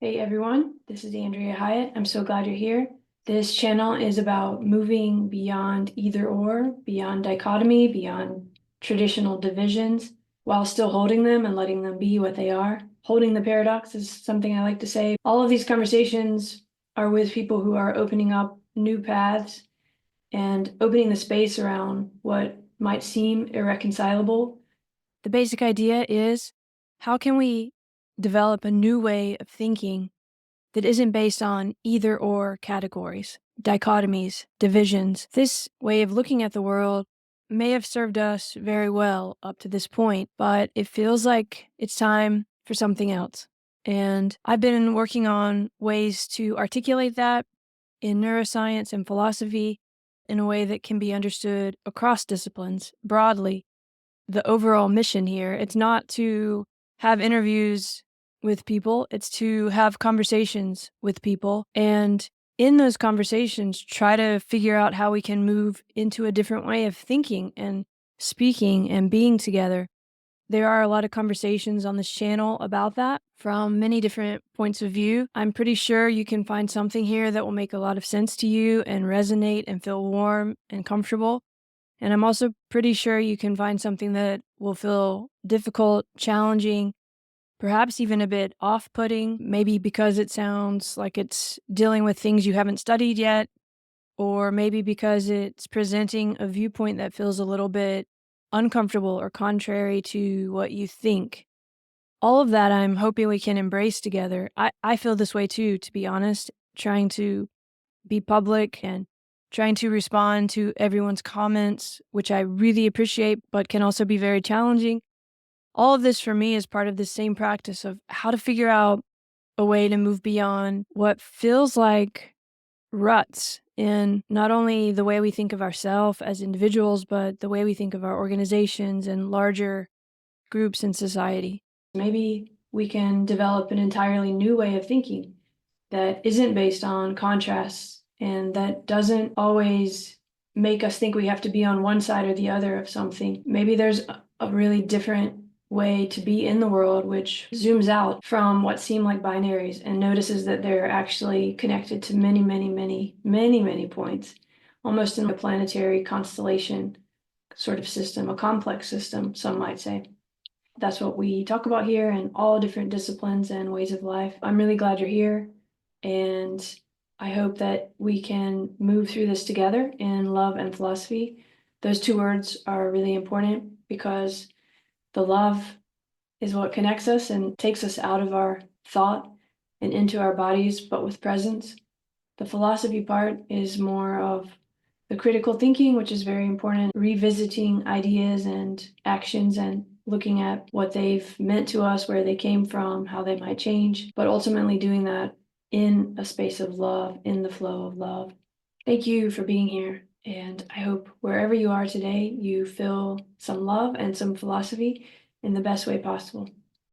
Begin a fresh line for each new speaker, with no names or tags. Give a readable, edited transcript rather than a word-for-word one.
Hey everyone, this is Andrea Hiott. I'm so glad you're here. This channel is about moving beyond either or, beyond dichotomy, beyond traditional divisions, while still holding them and letting them be what they are. Holding the paradox is something I like to say. All of these conversations are with people who are opening up new paths and opening the space around what might seem irreconcilable. The basic idea is, how can we develop a new way of thinking that isn't based on either or categories, dichotomies, divisions? This way of looking at the world may have served us very well up to this point, but it feels like it's time for something else. And I've been working on ways to articulate that in neuroscience and philosophy in a way that can be understood across disciplines broadly. The overall mission here, it's not to have interviews with people, it's to have conversations with people. And in those conversations, try to figure out how we can move into a different way of thinking and speaking and being together. There are a lot of conversations on this channel about that from many different points of view. I'm pretty sure you can find something here that will make a lot of sense to you and resonate and feel warm and comfortable. And I'm also pretty sure you can find something that will feel difficult, challenging, perhaps even a bit off-putting, maybe because it sounds like it's dealing with things you haven't studied yet, or maybe because it's presenting a viewpoint that feels a little bit uncomfortable or contrary to what you think. All of that I'm hoping we can embrace together. I feel this way too, to be honest, trying to be public and trying to respond to everyone's comments, which I really appreciate, but can also be very challenging. All of this for me is part of the same practice of how to figure out a way to move beyond what feels like ruts in not only the way we think of ourselves as individuals, but the way we think of our organizations and larger groups in society. Maybe we can develop an entirely new way of thinking that isn't based on contrasts and that doesn't always make us think we have to be on one side or the other of something. Maybe there's a really different way to be in the world, which zooms out from what seem like binaries and notices that they're actually connected to many, many, many, many, many points, almost in a planetary constellation sort of system, a complex system, some might say. That's what we talk about here in all different disciplines and ways of life. I'm really glad you're here, and I hope that we can move through this together in love and philosophy. Those two words are really important because the love is what connects us and takes us out of our thought and into our bodies, but with presence. The philosophy part is more of the critical thinking, which is very important, revisiting ideas and actions and looking at what they've meant to us, where they came from, how they might change, but ultimately doing that in a space of love, in the flow of love. Thank you for being here. And I hope wherever you are today, you feel some love and some philosophy in the best way possible.